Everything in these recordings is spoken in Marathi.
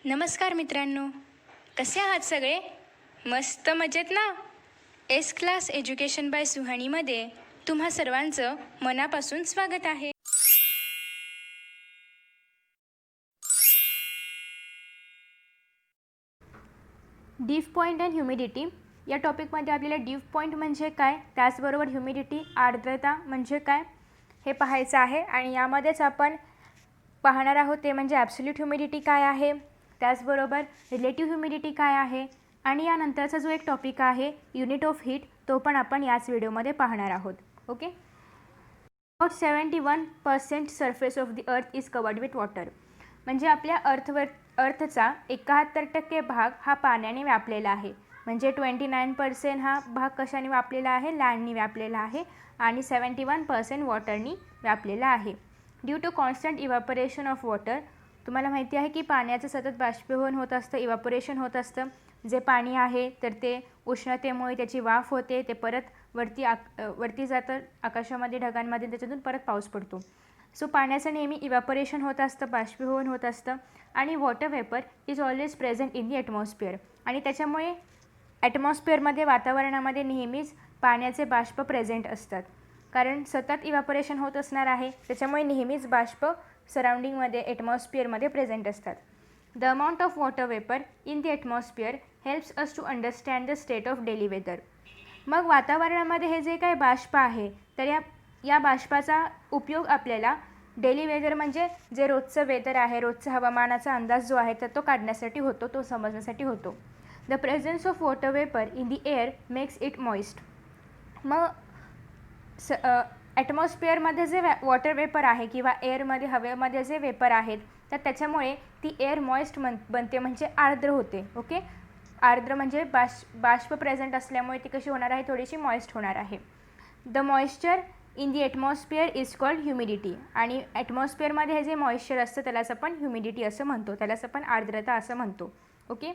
नमस्कार मित्रांनो, कसे आहात सगळे? मस्त मजेत ना? एस क्लास एज्युकेशन बाय सुहानीमध्ये तुम्हा सर्वांचं मनापासून स्वागत आहे. डीव पॉईंट अँड ह्युमिडिटी या टॉपिकमध्ये आपल्याला डीव पॉईंट म्हणजे काय, त्याचबरोबर ह्युमिडिटी आर्द्रता म्हणजे काय हे पाहायचं आहे. आणि यामध्येच आपण पाहणार आहोत ते म्हणजे ॲब्सोल्यूट ह्युमिडिटी काय आहे, त्याचबरोबर रिलेटिव्ह ह्युमिडिटी काय आहे, आणि यानंतरचा जो एक टॉपिक आहे युनिट ऑफ हीट, तो पण आपण याच व्हिडिओमध्ये पाहणार आहोत. Okay. About 71% surface of the earth is covered with water. म्हणजे आपल्या अर्थचा 71% भाग हा पाण्याने व्यापलेला आहे. म्हणजे 29% हा भाग कशाने व्यापलेला आहे, लँडनी व्यापलेला आहे, आणि 71% वॉटरनी व्यापलेला आहे. Due to constant evaporation of water, तुम्हाला माहिती आहे की पाण्याचं सतत बाष्पीभवन होत असतं, इव्हॅपोरेशन होत असतं. जे पाणी आहे तर ते उष्णतेमुळे त्याची वाफ होते, ते परत वरती जातं आकाशामध्ये, ढगांमध्ये, त्याच्यातून परत पाऊस पडतो. सो पाण्याचं नेहमी इव्हॅपोरेशन होत असतं, बाष्पीभवन होत असतं. आणि water vapour is always present in the atmosphere, आणि त्याच्यामुळे ॲटमॉस्फिअरमध्ये, वातावरणामध्ये नेहमीच पाण्याचे बाष्प प्रेझेंट असतात. कारण सतत इव्हॅपोरेशन होत असणार आहे, त्याच्यामुळे नेहमीच बाष्प सराउंडिंगमध्ये, ॲटमॉस्फिअरमध्ये प्रेझेंट असतात. The amount of water vapour in the atmosphere helps us to understand the state of daily weather. मग वातावरणामध्ये हे जे काही बाष्प आहे, तर या बाष्पाचा उपयोग आपल्याला डेली वेदर म्हणजे जे रोजचं वेदर आहे, रोजचं हवामानाचा अंदाज जो आहे तर तो काढण्यासाठी होतो, तो समजण्यासाठी होतो. The presence of water vapour in the air makes it moist. मग ॲटमॉस्फिअरमध्ये जे वॉटर वेपर आहे किंवा एअरमध्ये, हवेमध्ये जे वेपर आहेत, तर त्याच्यामुळे ती एअर मॉइस्ट बनते, म्हणजे आर्द्र होते. ओके. आर्द्र म्हणजे बाष्प प्रेझेंट असल्यामुळे ती कशी होणार आहे, थोडीशी मॉइस्ट होणार आहे. The moisture in the atmosphere is called humidity. आणि ॲटमॉस्फिअरमध्ये हे जे मॉइश्चर असतं त्यालाच आपण ह्युमिडिटी असं म्हणतो, त्यालाच आपण आर्द्रता असं म्हणतो. ओके.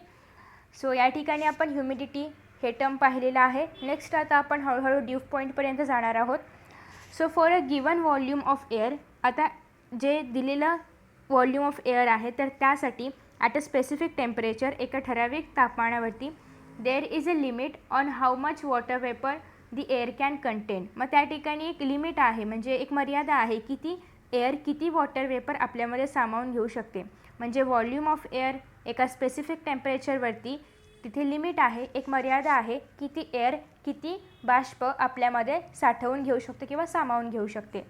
सो या ठिकाणी आपण ह्युमिडिटी हे टर्म पाहिलेलं आहे. नेक्स्ट आता आपण हळूहळू ड्यू पॉईंटपर्यंत जाणार आहोत. So for a given volume of air, आता जे दिलेलं व्हॉल्यूम ऑफ एअर आहे तर त्यासाठी ॲट अ स्पेसिफिक टेम्परेचर, एका ठराविक तापमानावरती, there is a limit on how much water vapour the air can contain. मग त्या ठिकाणी एक लिमिट आहे, म्हणजे एक मर्यादा आहे की ती एअर किती वॉटर वेपर आपल्यामध्ये सामावून घेऊ शकते. म्हणजे व्हॉल्यूम ऑफ एअर एका स्पेसिफिक टेम्परेचरवरती तिथे लिमिट आहे, एक मर्यादा आहे की ती एअर किती बाष्प आपल्यामध्ये साठवून घेऊ शकते किंवा सामावून घेऊ शकते.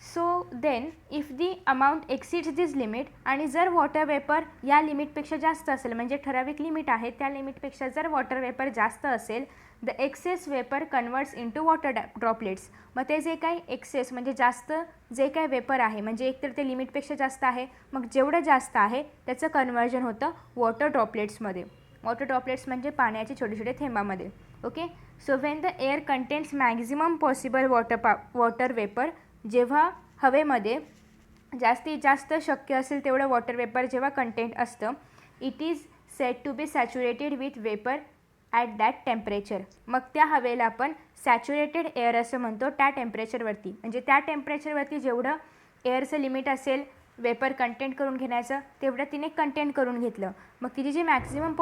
So then if the amount exceeds this limit, आणि जर वॉटर वेपर या लिमिटपेक्षा जास्त असेल, म्हणजे ठराविक लिमिट आहे त्या लिमिटपेक्षा जर वॉटर वेपर जास्त असेल, the excess vapour converts into water droplets. मग ते जे काही एक्सेस म्हणजे जास्त जे काही वेपर आहे, म्हणजे एकतर ते लिमिटपेक्षा जास्त आहे, मग जेवढं जास्त आहे त्याचं कन्वर्जन होतं वॉटर ड्रॉपलेट्समध्ये. वॉटर ड्रॉपलेट्स म्हणजे पाण्याचे छोटे छोटे थेंबामध्ये. Okay. So when the air contains maximum possible water vapour, जेव्हा हवेमध्ये जास्तीत जास्त शक्य असेल तेवढं वॉटर वेपर जेव्हा कंटेंट असतं, it is said to be saturated with vapour at that temperature. मग त्या हवेला आपण सॅच्युरेटेड एअर असं म्हणतो त्या टेम्परेचरवरती. म्हणजे त्या टेम्परेचरवरती जेवढं एअरचं लिमिट असेल वेपर कंटेंट करून घेण्याचं, तेवढं तिने कंटेंट करून घेतलं. मग तिची जी मॅक्झिमम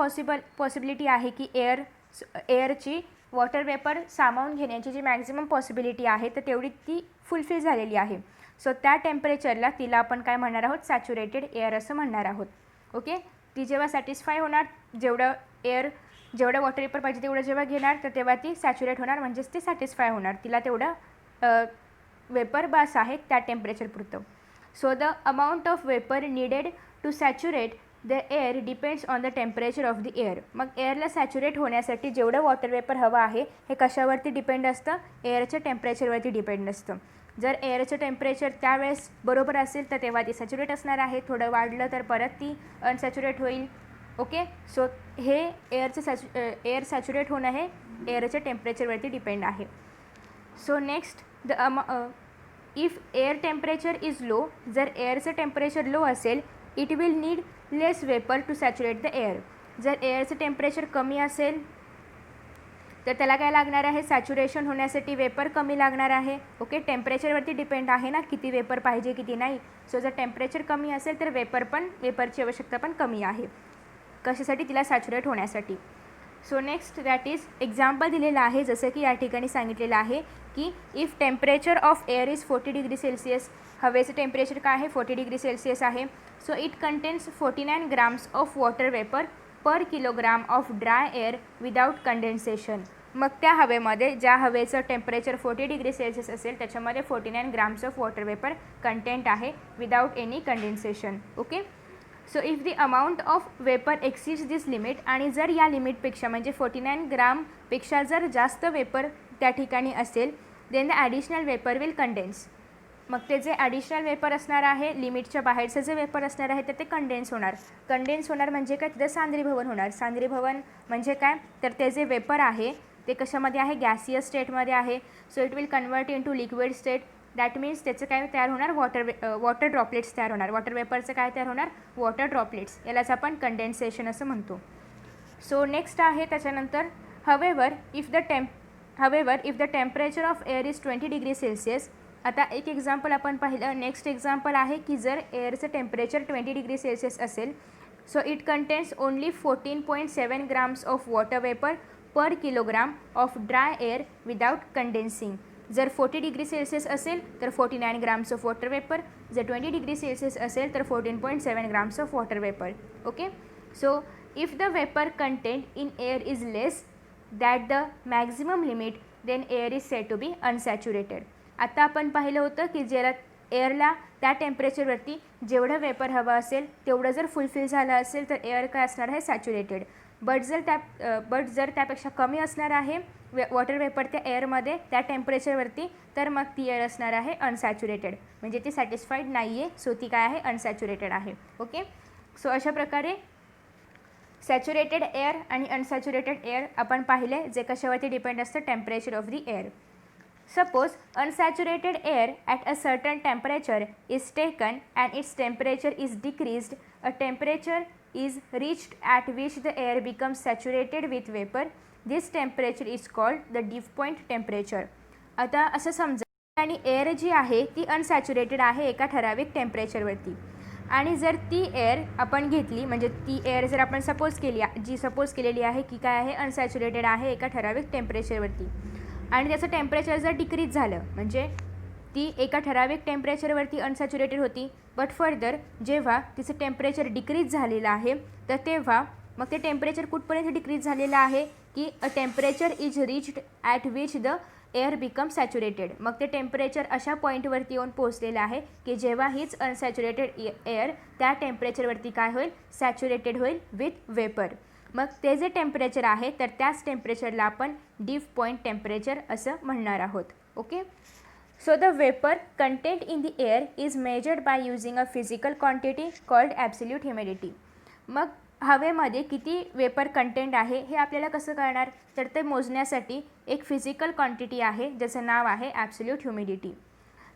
पॉसिबिलिटी आहे की एअरची वॉटर वेपर सामावून घेण्याची जी मॅक्झिमम पॉसिबिलिटी आहे तर तेवढी ती फुलफिल झालेली आहे. सो त्या टेम्परेचरला तिला आपण काय म्हणणार आहोत, सॅच्युरेटेड एअर असं म्हणणार आहोत. ओके. ती जेव्हा सॅटिस्फाय होणार, जेवढं वॉटर वेपर पाहिजे तेवढं जेव्हा घेणार, तर तेव्हा ती सॅच्युरेट होणार, म्हणजेच ती सॅटिस्फाय होणार, तिला तेवढं वेपर बास आहे त्या टेम्परेचरपुरतं. So the amount of vapour needed to saturate the air depends on the temperature of the air. मग एअरला सॅच्युरेट होण्यासाठी जेवढं वॉटर वेपर हवं आहे हे कशावरती डिपेंड असतं, एअरच्या टेम्परेचरवरती डिपेंड असतं. जर एअरचं टेम्परेचर त्यावेळेस बरोबर असेल तर तेव्हा ती सॅच्युरेट असणार आहे, थोडं वाढलं तर परत ती अनसॅच्युरेट होईल. ओके. सो हे एअर सॅच्युरेट होणं हे एअरच्या टेम्परेचरवरती डिपेंड आहे. So next if air temperature is low, जर एअरचं टेम्परेचर लो असेल, it will need less vapour to saturate the air. जर एअरचं टेम्परेचर कमी असेल तर त्याला काय लागणार आहे, सॅच्युरेशन होण्यासाठी वेपर कमी लागणार आहे. ओके, टेम्परेचरवरती डिपेंड आहे ना किती वेपर पाहिजे किती नाही. सो जर टेम्परेचर कमी असेल तर वेपरची आवश्यकता पण कमी आहे. कशासाठी, तिला सॅच्युरेट होण्यासाठी. So next that is example दिलेलं आहे, जसं की या ठिकाणी सांगितलेलं आहे की if temperature of air is 40 degree Celsius, हवेचं टेम्परेचर काय आहे 40 डिग्री सेल्सिअस आहे. So it contains 49 grams of water vapour per kilogram of dry air without condensation. मग त्या हवेमध्ये, ज्या हवेचं टेम्परेचर 40 डिग्री सेल्सिअस असेल त्याच्यामध्ये 49 grams of water vapour content आहे without any condensation. Okay, so if the amount of vapour exceeds this limit, आणि जर या लिमिटपेक्षा म्हणजे 49 ग्रामपेक्षा जर जास्त वेपर त्या ठिकाणी असेल, then the additional vapour will condense. मग ते जे ॲडिशनल वेपर असणार आहे, लिमिटच्या बाहेरचं जे वेपर असणार आहे तर ते कंडेन्स होणार म्हणजे काय, तिथं सांद्रीभवन होणार. सांद्रीभवन म्हणजे काय, तर ते जे वेपर आहे ते कशामध्ये आहे, गॅसियस स्टेटमध्ये आहे. So it will convert into liquid state. That means त्याचं काय तयार होणार, वॉटर ड्रॉपलेट्स तयार होणार. वॉटर वेपरचं काय तयार होणार, वॉटर ड्रॉपलेट्स. यालाच आपण कंडेन्सेशन असं म्हणतो. सो नेक्स्ट आहे त्याच्यानंतर, however if the temperature of air is 20 degree Celsius. आता एक एक्झाम्पल आपण पाहिलं. नेक्स्ट एक्झाम्पल आहे की जर एअरचं टेम्परेचर 20 डिग्री सेल्सिअस असेल, so it contains only 14.7 grams of water vapour per kilogram of dry air without condensing. जर 40 डिग्री सेल्सिअस असेल तर 49 ग्राम्स ऑफ वॉटर वेपर, जर 20 डिग्री सेल्सिअस असेल तर 14.7 grams of water vapour. Okay, so if the vapour content in air is less that the maximum limit, then air is said to be unsaturated. आता आपण पाहिलं होतं की ज्याला एअरला त्या टेम्परेचरवरती जेवढं वेपर हवं असेल तेवढं जर फुलफिल झालं असेल तर एअर काय असणार आहे, सॅच्युरेटेड. बट जर त्यापेक्षा कमी असणार आहे वॉटर वेपर त्या एअरमध्ये त्या टेम्परेचरवरती, तर मग ती एअर असणार आहे अनसॅच्युरेटेड, म्हणजे ती सॅटिस्फाईड नाही आहे. सो ती काय आहे, अनसॅच्युरेटेड आहे. ओके, सो अशा प्रकारे सॅच्युरेटेड एअर आणि अनसॅच्युरेटेड एअर आपण पाहिले, जे कशावरती डिपेंड असतं, temperature of the air. Suppose unsaturated air at a certain temperature is taken and its temperature is decreased, a temperature is reached at which the air becomes saturated with vapor. This temperature is called the dew point temperature. आता असं समजा आणि एअर जी आहे ती अनसॅच्युरेटेड आहे एका ठराविक टेम्परेचरवरती, आणि जर ती एअर आपण घेतली, म्हणजे ती एअर जर आपण सपोज केलेली आहे की काय आहे, अनसॅच्युरेटेड आहे एका ठराविक टेम्परेचरवरती, आणि त्याचं टेम्परेचर जर डिक्रीज झालं, म्हणजे ती एका ठराविक टेम्परेचरवरती अनसॅच्युरेटेड होती, बट फर्दर जेव्हा तिचं टेम्परेचर डिक्रीज झालेलं आहे तर तेव्हा मग ते टेम्परेचर कुठपर्यंत डिक्रीज झालेलं आहे की a temperature is reached at which the air become saturated. मग ते टेम्परेचर अशा पॉईंटवरती येऊन पोहोचलेलं आहे की जेव्हा हीच अनसॅच्युरेटेड एअर त्या टेम्परेचरवरती काय होईल, सॅच्युरेटेड होईल विथ वेपर. मग ते जे टेम्परेचर आहे तर त्याच टेम्परेचरला आपण ड्यू पॉईंट टेम्परेचर असं म्हणणार आहोत. Okay, so the vapour content in the air is measured by using a physical quantity called absolute humidity. मग हवेमध्ये किती वेपर कंटेंट आहे हे आपल्याला कसं कळणार, तर ते मोजण्यासाठी एक फिजिकल क्वांटिटी आहे ज्याचं नाव आहे absolute humidity.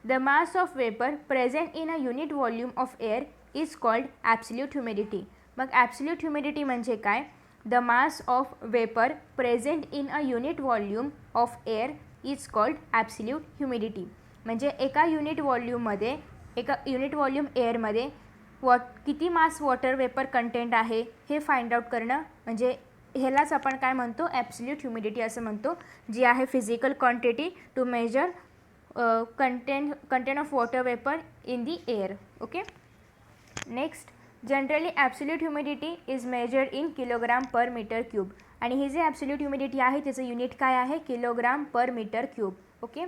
The mass of vapour present in a unit volume of air is called absolute humidity. मग ॲब्सोल्यूट ह्युमिडिटी म्हणजे काय, the mass of vapour present in a unit volume of air is called absolute humidity. म्हणजे एका युनिट व्हॉल्यूम एअरमध्ये किती मास वॉटर वेपर कंटेंट आहे हे फाइंड आउट करणं, म्हणजे ह्यालाच आपण काय म्हणतो, ॲब्सोल्यूट ह्युमिडिटी असं म्हणतो, जी आहे physical quantity to measure content of water vapour in the air. Okay, next, generally absolute humidity is measured in kilogram per metre cube, आणि ही जी ॲब्सोल्यूट ह्युमिडिटी आहे त्याचं युनिट काय आहे, kilogram per metre cube. Okay,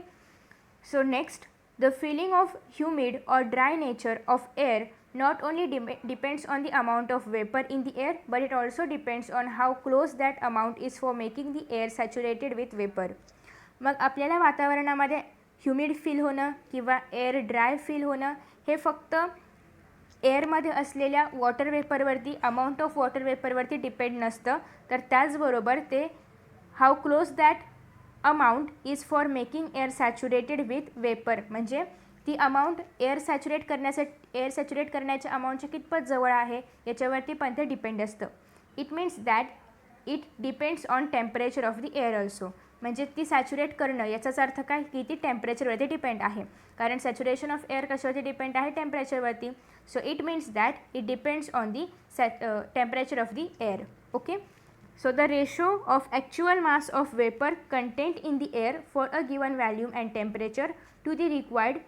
so next, the feeling of humid or dry nature of air not only depends on the amount of vapor in the air, but it also depends on how close that amount is for making the air saturated with vapor. मग आपल्याला वातावरणामध्ये ह्युमिड फील होणं किंवा एअर ड्राय फील होणं हे फक्त एअरमध्ये असलेल्या वॉटर वेपरवरती, अमाऊंट ऑफ वॉटर वेपरवरती डिपेंड नसतं, तर त्याचबरोबर ते how close that amount is for making air saturated with vapour, म्हणजे ती अमाऊंट एअर सॅच्युरेट करण्याच्या अमाऊंटच्या कितपत जवळ आहे याच्यावरती पण ते डिपेंड असतं. It means that it depends on temperature of the air also. म्हणजे ती सॅच्युरेट करणं याचाच अर्थ काय की ती टेम्परेचरवरती डिपेंड आहे, कारण सॅच्युरेशन ऑफ एअर कशावरती डिपेंड आहे, टेम्परेचरवरती. So it means that it depends on the temperature of the air. Okay. So the ratio of actual mass of vapor contained in the air for a given volume and temperature to the required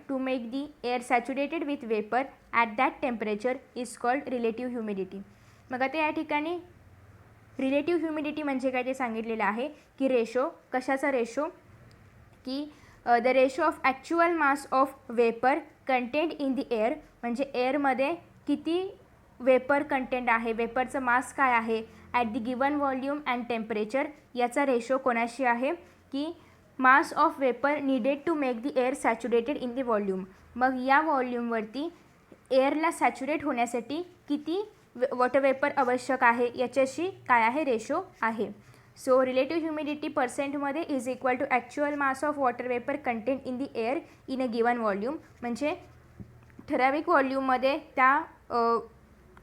to make the air saturated with vapor at that temperature is called relative humidity. मग आता या ठिकाणी रिलेटिव्ह ह्युमिडिटी म्हणजे काय ते सांगितलेलं आहे की रेशो, कशाचा रेशो, की the ratio of actual mass of vapour content in the air, म्हणजे एअरमध्ये किती वेपर कंटेंट आहे, वेपरचं मास काय आहे at the given volume and temperature, याचा रेशो कोणाशी आहे की mass of vapour needed to make the air saturated in the volume. मग या व्हॉल्यूमवरती एअरला सॅच्युरेट होण्यासाठी किती वॉटर वेपर आवश्यक आहे याच्याशी काय आहे, रेशो आहे. सो रिलेटिव्ह ह्युमिडिटी पर्सेंटमध्ये is equal to actual mass of water vapour content in the air in a given volume, म्हणजे ठराविक व्हॉल्यूममध्ये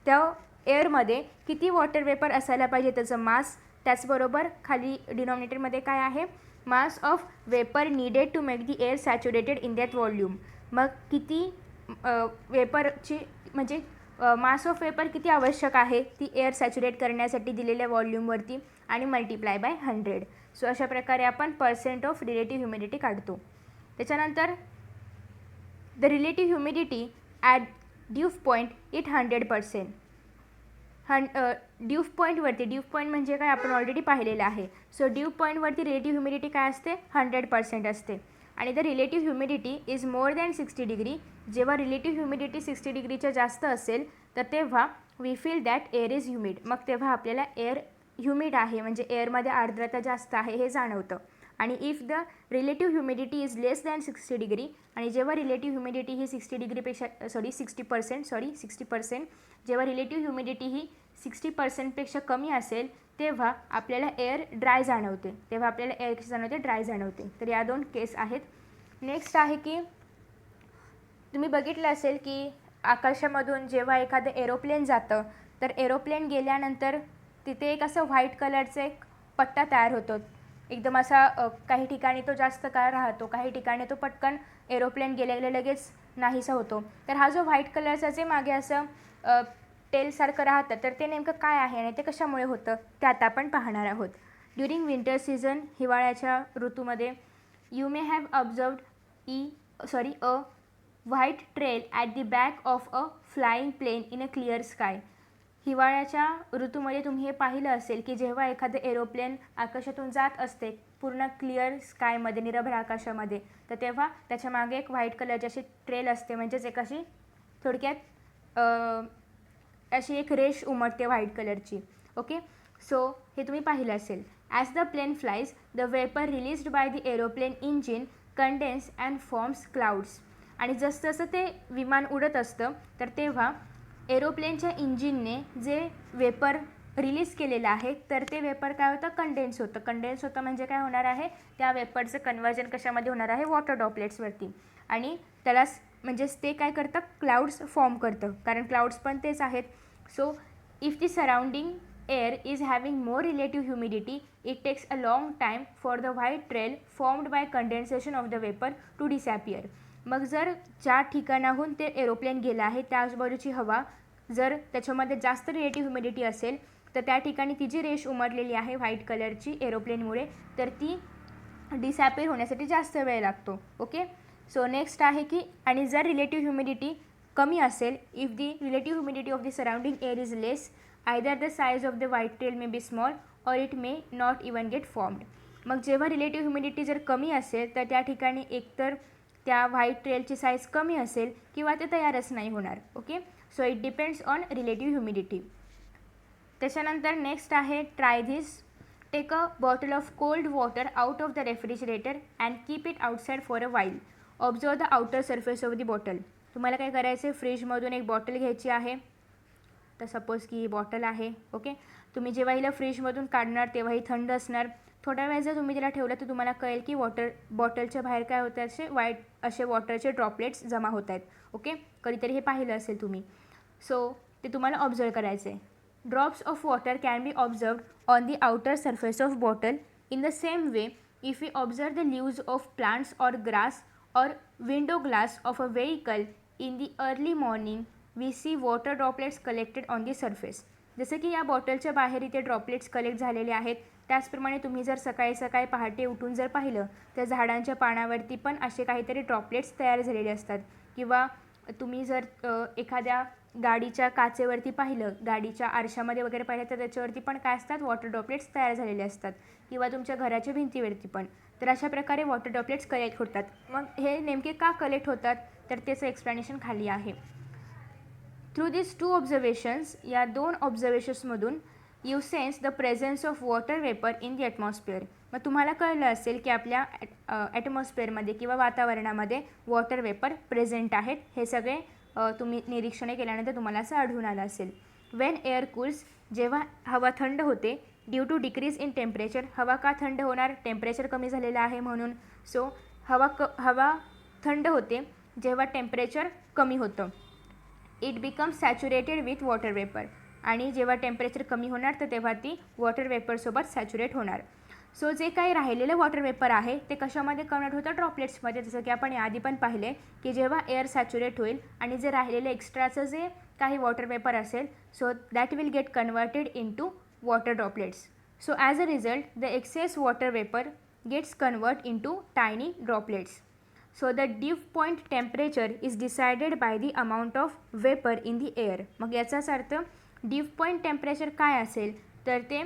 त्या एअरमध्ये किती वॉटर वेपर असायला पाहिजे त्याचं मास, त्याचबरोबर खाली डिनॉमिनेटरमध्ये काय आहे, mass of vapour needed to make the air saturated in that volume. मग किती वेपरची म्हणजे मास ऑफ वेपर किती आवश्यक आहे ती एअर सॅच्युरेट करण्यासाठी दिलेल्या व्हॉल्यूमवरती आणि मल्टिप्लाय बाय 100. सो अशा प्रकारे आपण पर्सेंट ऑफ रिलेटिव्ह ह्युमिडिटी काढतो. त्याच्यानंतर the relative humidity at dew point it 100%. Dew point म्हणजे काय आपण ऑलरेडी पाहिलेलं आहे. सो ड्यूफ पॉईंटवरती रिलेटिव्ह ह्युमिडिटी काय असते, 100% असते. आणि the relative humidity is more than 60 degree. जेव्हा रिलेटिव्ह ह्युमिडिटी 60 डिग्रीच्या जास्त असेल तर तेव्हा we feel that air is humid. मग तेव्हा आपल्याला एअर ह्युमिड आहे म्हणजे एअरमध्ये आर्द्रता जास्त आहे हे जाणवतं. आणि if the relative humidity is less than 60 degree, आणि जेव्हा रिलेटिव्ह ह्युमिडिटी ही 60%, जेव्हा रिलेटिव्ह ह्युमिडिटी ही 60%पेक्षा कमी असेल तेव्हा आपल्याला एअर ड्राय जाणवते. ड्राय जाणवते. तर या दोन केस आहेत. नेक्स्ट आहे की तुम्ही बघितलं असेल की आकाशामधून जेव्हा एखादं एरोप्लेन जातं तर एरोप्लेन गेल्यानंतर तिथे एक असं व्हाईट कलरचं एक पट्टा तयार होतो. एकदम असा काही ठिकाणी तो जास्त काळ राहतो, काही ठिकाणी तो पटकन एरोप्लेन गेलेलं लगेच नाहीसा होतो. तर हा जो व्हाईट कलरचा जे मागे असं टेलसारखं राहतं तर ते नेमकं काय आहे आणि ते कशामुळे होतं ते आता आपण पाहणार आहोत. ड्युरिंग विंटर सीझन, हिवाळ्याच्या ऋतूमध्ये, you may have observed a white trail at the back of a flying plane in a clear sky. हिवाळ्याच्या ऋतूमध्ये तुम्ही हे पाहिलं असेल की जेव्हा एखादं एरोप्लेन आकाशातून जात असते पूर्ण क्लिअर स्कायमध्ये, निरभ्र आकाशामध्ये, तर तेव्हा त्याच्या मागे एक व्हाईट कलरची अशी ट्रेल असते, म्हणजेच एक अशी थोडक्यात अशी एक रेष उमटते व्हाईट कलरची. ओके. सो हे तुम्ही पाहिलं असेल. As the plane flies the vapour released by the aeroplane engine condense and forms clouds. आणि जसं ते विमान उडत असतं तर तेव्हा एरोप्लेनच्या इंजिनने जे वेपर रिलीज केलेलं आहे तर ते वेपर काय होतं, कंडेन्स होतं म्हणजे काय होणार आहे, त्या वेपरचं कन्वर्जन कशामध्ये होणार आहे, वॉटर ड्रॉपलेट्सवरती. आणि त्याला म्हणजेच ते काय करतं, क्लाउड्स फॉर्म करतं, कारण क्लाउड्स पण तेच आहेत. So if the surrounding air is having more relative humidity it takes a long time for the white trail formed by condensation of the vapour to disappear. मग जर ज्या ठिकाणाहून ते एरोप्लेन गेलं आहे त्या आजूबाजूची हवा जर त्याच्यामध्ये जास्त रिलेटिव्ह ह्युमिडिटी असेल तर त्या ठिकाणी ती जी रेष उमटलेली आहे व्हाईट कलरची एरोप्लेनमुळे तर ती डिसॅपियर होण्यासाठी जास्त वेळ लागतो. ओके. सो नेक्स्ट आहे की आणि जर रिलेटिव्ह ह्युमिडिटी कमी असेल, if the relative humidity of the surrounding air is less, either the size of the white trail may be small or it may not even get formed. मग जेव्हा रिलेटिव्ह ह्युमिडिटी जर कमी असेल तर त्या ठिकाणी एकतर त्या व्हाईट ट्रेलची साईज कमी असेल किंवा ते तयारच नाही होणार. Okay. So it depends on relative humidity. त्याच्यानंतर नेक्स्ट आहे try this. Take a bottle of cold water out of the refrigerator and keep it outside for a while. Observe the outer surface of the bottle. तुम्हाला काय करायचं आहे, फ्रीजमधून एक बॉटल घ्यायची आहे. तर सपोज की ही बॉटल आहे. ओके. तुम्ही जेव्हा हिला फ्रीजमधून काढणार तेव्हा ही थंड असणार. थोड्या वेळ जर तुम्ही तिला ठेवलं तर तुम्हाला कळेल की बॉटलच्या बाहेर काय होतं, असे वॉटरचे ड्रॉपलेट्स जमा होत आहेत. ओके. कधीतरी हे पाहिलं असेल तुम्ही. सो ते तुम्हाला ऑब्झर्व करायचं आहे. Drops of water can be observed on the outer surface of bottle. In the same way, if we observe the leaves of plants or grass or window glass of a vehicle in the early morning, we see water droplets collected on the surface. जसं की या बॉटलच्या बाहेर इथे ड्रॉपलेट्स कलेक्ट झालेले आहेत. त्याचप्रमाणे तुम्ही जर सकाळी सकाळी पहाटे उठून जर पाहिलं तर झाडांच्या पानावरती पण असे काहीतरी ड्रॉपलेट्स तयार झालेले असतात. किंवा तुम्ही जर एखाद्या गाडीच्या काचेवरती पाहिलं, गाडीच्या आरशामध्ये वगैरे पाहिलं तर त्याच्यावरती पण काय असतात, वॉटर ड्रॉपलेट्स तयार झालेले असतात. किंवा तुमच्या घराच्या भिंतीवरती पण. तर अशा प्रकारे वॉटर ड्रॉपलेट्स कलेक्ट होतात. मग हे नेमके का कलेक्ट होतात तर त्याचं एक्सप्लेनेशन खाली आहे. थ्रू दिस 2 ऑब्झर्वेशन्स, या 2 ऑब्झर्वेशन्समधून you sense the presence of water vapour in the atmosphere. मग तुम्हाला कळलं असेल की आपल्या ॲटमॉस्फिअरमध्ये किंवा वातावरणामध्ये वॉटर वेपर प्रेझेंट आहेत. हे सगळे तुम्ही निरीक्षणे केल्यानंतर तुम्हाला असं आढळून आलं असेल. वेन एअर कूल्स, जेव्हा हवा थंड होते, due to decrease in temperature, हवा का थंड होणार, टेम्परेचर कमी झालेलं आहे म्हणून. सो हवा थंड होते जेव्हा टेम्परेचर कमी होतं. It becomes saturated with water vapour, आणि जेव्हा टेम्परेचर कमी होणार तर तेव्हा ती वॉटर वेपरसोबत सॅच्युरेट होणार. सो जे काही राहिलेलं वॉटर वेपर आहे ते कशामध्ये कन्वर्ट होतं, ड्रॉपलेट्समध्ये. जसं की आपण आधी पण पाहिले की जेव्हा एअर सॅच्युरेट होईल आणि जे राहिलेलं एक्स्ट्राचं जे काही वॉटर वेपर असेल, so that will get converted into water droplets. So as a result the excess water vapour gets convert into tiny droplets. So the dew point temperature is decided by the amount of vapour in the air. मग याचाच अर्थ ड्यू पॉईंट टेम्परेचर काय असेल तर ते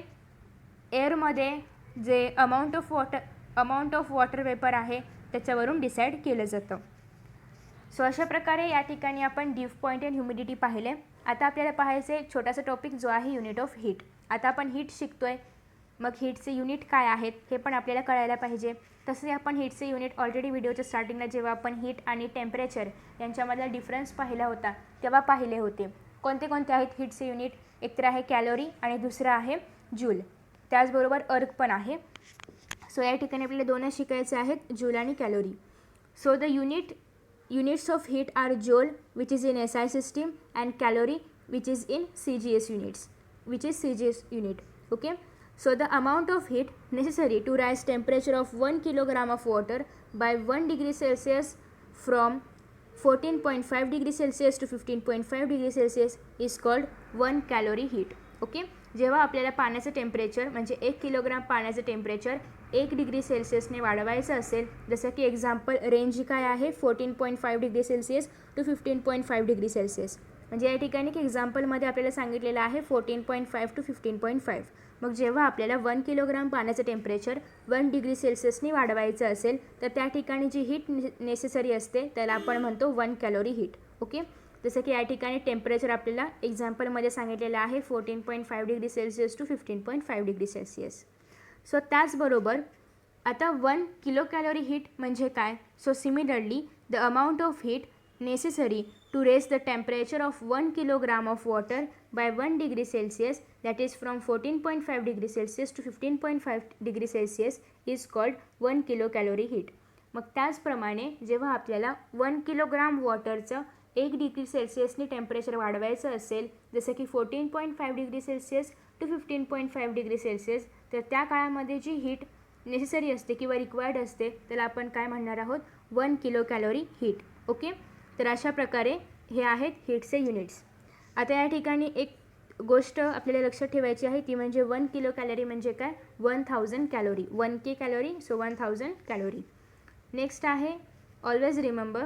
एअरमध्ये जे अमाऊंट ऑफ वॉटर वेपर आहे त्याच्यावरून डिसाईड केलं जातं. सो अशा प्रकारे या ठिकाणी आपण ड्यू पॉईंट अँड ह्युमिडिटी पाहिले. आता आपल्याला पाहायचं आहे छोटासा टॉपिक जो आहे युनिट ऑफ हीट. आता आपण हीट शिकतोय, मग हीटचे युनिट काय आहेत हे पण आपल्याला कळायला पाहिजे. तसे आपण हीटचे युनिट ऑलरेडी व्हिडिओच्या स्टार्टिंगला जेव्हा आपण हीट आणि टेम्परेचर यांच्यामधला डिफरन्स पाहिला होता तेव्हा पाहिले होते. कोणते कोणते आहेत हीटचे युनिट, एक तर आहे कॅलोरी आणि दुसरं आहे जूल. त्याचबरोबर अर्क पण आहे. सो या ठिकाणी आपल्याला दोनच शिकायचे आहेत, जूल आणि calorie. So the units of heat are joule which is in SI system and calorie which is in CGS unit. Okay. So the amount of heat necessary to rise temperature of 1 kilogram of water by 1 degree Celsius from 14.5 degree Celsius to 15.5 degree Celsius is called 1 calorie heat. Okay. जेव्हा आपल्याला पाण्याचं टेम्परेचर म्हणजे 1 किलोग्राम पाण्याचं टेम्परेचर 1 डिग्री सेल्सिअसने वाढवायचं असेल, जसं की एक्झाम्पल रेंज काय आहे 14.5 degree Celsius to 15.5 degree Celsius. म्हणजे या ठिकाणी की एक्झाम्पलमध्ये आपल्याला सांगितलेलं आहे 14.5 टू 15.5. मग जेव्हा आपल्याला 1 किलोग्राम पाण्याचं टेम्परेचर 1 डिग्री सेल्सिअसनी वाढवायचं असेल तर त्या ठिकाणी जी हीट नेसेसरी असते त्याला आपण म्हणतो 1 कॅलोरी हीट. ओके. जसं की या ठिकाणी टेम्परेचर आपल्याला एक्झाम्पलमध्ये सांगितलेलं आहे 14.5 degree Celsius to 15.5 degree Celsius. So त्याचबरोबर आता 1 किलो कॅलोरी हीट म्हणजे काय. So similarly the amount of heat necessary to raise the temperature of 1 kilogram of water by 1 degree Celsius, that is from 14.5 degree Celsius to 15.5 degree Celsius, is called 1 kilocalorie heat. मग त्याचप्रमाणे जेव्हा आपल्याला 1 किलोग्राम वॉटरचं 1 डिग्री सेल्सिअसनी टेम्परेचर वाढवायचं असेल, जसं की 14.5 degree Celsius to 15.5 degree Celsius, तर त्या काळामध्ये जी हीट नेसेसरी असते किंवा रिक्वायर्ड असते त्याला आपण काय म्हणणार आहोत, 1 किलो कॅलोरी हीट. ओके. तर अशा प्रकारे हे आहेत हीटचे युनिट्स. आता या ठिकाणी एक गोष्ट आपल्याला लक्षात ठेवायची आहे ती म्हणजे 1 किलो कॅलरी म्हणजे काय, 1000 calorie. 1K calorie, so 1000 calorie. Next आहे always remember,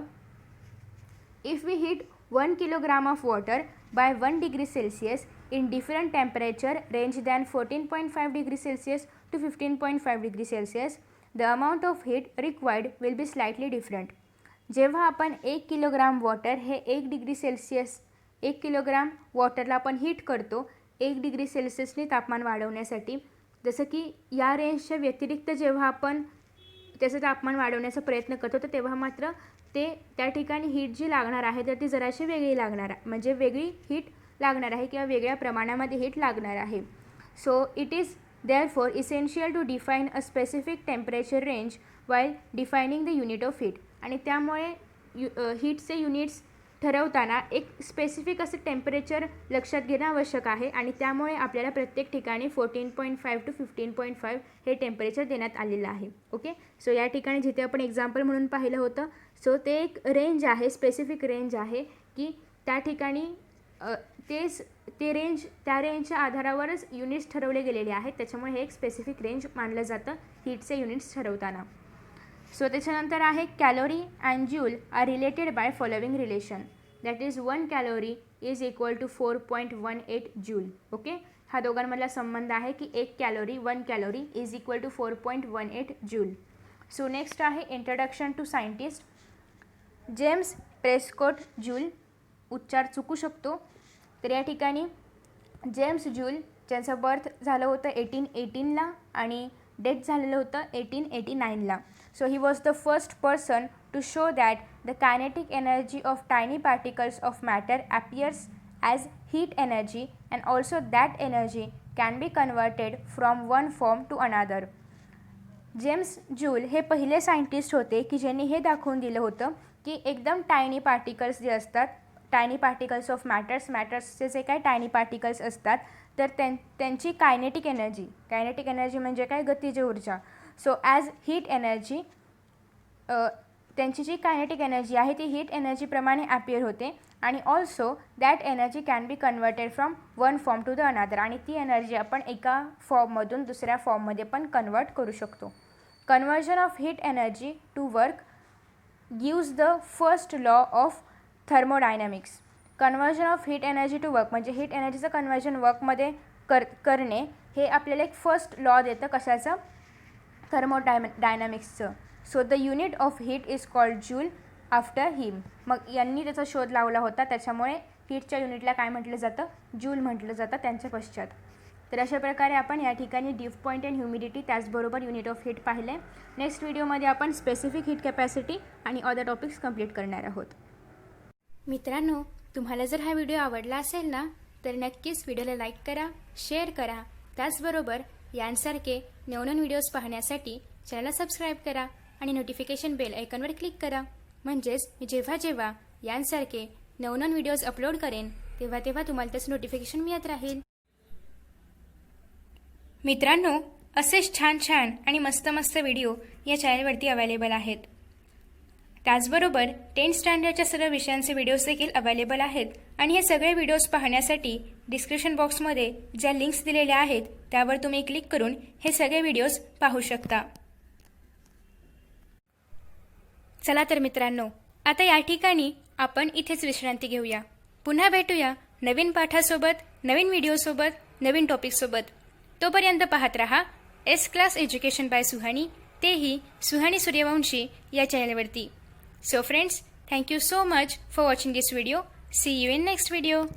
if we heat 1 kilogram of water by 1 degree celsius in different temperature range than 14.5 degree Celsius to 15.5 degree celsius, the amount of heat required will be slightly different. जेव्हा आपण 1 किलोग्राम वॉटर हे 1 किलोग्राम वॉटरला आपण हीट करतो 1 डिग्री सेल्सिअसनी तापमान वाढवण्यासाठी, जसं की या रेंजच्या व्यतिरिक्त जेव्हा आपण त्याचं तापमान वाढवण्याचा प्रयत्न करतो तर तेव्हा मात्र ते त्या ठिकाणी हीट जी लागणार आहे तर ती जराशी वेगळी लागणार आहे, म्हणजे वेगळी हीट लागणार आहे किंवा वेगळ्या प्रमाणामध्ये हीट लागणार आहे. So it is therefore essential to define a specific temperature range while defining the unit of heat. आणि त्यामुळे हीटचे युनिट्स ठरवताना एक स्पेसिफिक असं टेम्परेचर लक्षात घेणं आवश्यक आहे आणि त्यामुळे आपल्याला प्रत्येक ठिकाणी 14.5 to 15.5 हे टेम्परेचर देण्यात आलेलं आहे. ओके, सो या ठिकाणी जिथे आपण एक्झाम्पल म्हणून पाहिलं होतं, सो ते एक रेंज आहे, स्पेसिफिक रेंज आहे की त्या ठिकाणी त्या रेंजच्या आधारावरच युनिट्स ठरवले गेलेले आहेत. त्याच्यामुळे हे एक स्पेसिफिक रेंज मानलं जातं हीटचे युनिट्स ठरवताना. सो त्याच्यानंतर आहे calorie and joule are related by following relation. That is 1 calorie is equal to 4.18 joule. Okay, हा दोघांमधला संबंध आहे की 1 calorie is equal to 4.18 joule. So next आहे introduction to scientist. James Prescott Joule, उच्चार चुकू शकतो. तर या ठिकाणी जेम्स ज्यूल ज्यांचं बर्थ झालं होतं 1818ला आणि डेथ झालेलं होतं 1889ला. So he was the first person to show that the kinetic energy of tiny particles of matter appears as heat energy and also that energy can be converted from one form to another. James joule हे पहिले सायंटिस्ट होते की ज्यांनी हे दाखवून दिलं होतं की एकदम टायनी पार्टिकल्स जे असतात, टायनी पार्टिकल्स ऑफ मॅटर्सचे जे काय टायनी पार्टिकल्स असतात, तर त्यांची कायनेटिक एनर्जी म्हणजे काय, गतिज ऊर्जा. सो ॲज हीट एनर्जी त्यांची जी कायनेटिक एनर्जी आहे ती हीट एनर्जीप्रमाणे ॲपियर होते आणि also that energy can be converted from one form to the another. आणि ती एनर्जी आपण एका फॉर्ममधून दुसऱ्या फॉर्ममध्ये पण कन्वर्ट करू शकतो. Conversion of heat energy to work gives the first law of thermodynamics. Conversion of heat energy to work म्हणजे हीट एनर्जीचं कन्वर्जन वर्कमध्ये करणे हे आपल्याला एक फर्स्ट लॉ देतं. कशाचं? थर्मोडायनॅमिक्सचं. So the unit of heat is called joule after him. मग यांनी त्याचा शोध लावला होता, त्याच्यामुळे हीटच्या युनिटला काय म्हटलं जातं? जूल म्हटलं जातं त्यांच्या पश्चात. तर अशा प्रकारे आपण या ठिकाणी ड्यू पॉईंट अँड ह्युमिडिटी त्याचबरोबर युनिट ऑफ हीट पाहिले. नेक्स्ट व्हिडिओमध्ये आपण स्पेसिफिक हीट कॅपॅसिटी आणि अदर टॉपिक्स कंप्लीट करणार आहोत. मित्रांनो, तुम्हाला जर हा व्हिडिओ आवडला असेल ना, तर नक्कीच व्हिडिओला लाईक करा, शेअर करा. त्याचबरोबर यांसारखे नवनवीन व्हिडिओज पाहण्यासाठी चॅनलला सबस्क्राईब करा आणि नोटिफिकेशन बेल आयकॉनवर क्लिक करा. म्हणजेच मी जेव्हा यांसारखे नवनवीन व्हिडिओज अपलोड करेन तेव्हा तुम्हाला त्याचं नोटिफिकेशन मिळत राहील. मित्रांनो, असेच छान आणि मस्त व्हिडिओ या चॅनलवरती अवेलेबल आहेत. त्याचबरोबर 10th स्टँडर्डच्या सर्व विषयांचे व्हिडिओज देखील अवेलेबल आहेत आणि हे सगळे व्हिडिओज पाहण्यासाठी डिस्क्रिप्शन बॉक्समध्ये ज्या लिंक्स दिलेल्या आहेत त्यावर तुम्ही क्लिक करून हे सगळे व्हिडिओज पाहू शकता. चला तर मित्रांनो, आता या ठिकाणी आपण इथेच विश्रांती घेऊया. पुन्हा भेटूया नवीन पाठासोबत, नवीन व्हिडिओसोबत, नवीन टॉपिकसोबत. तोपर्यंत पाहत रहा S class education by Suhani, तेही सुहानी सूर्यवंशी या चॅनलवरती. So friends, thank you so much for watching this video. See you in next video.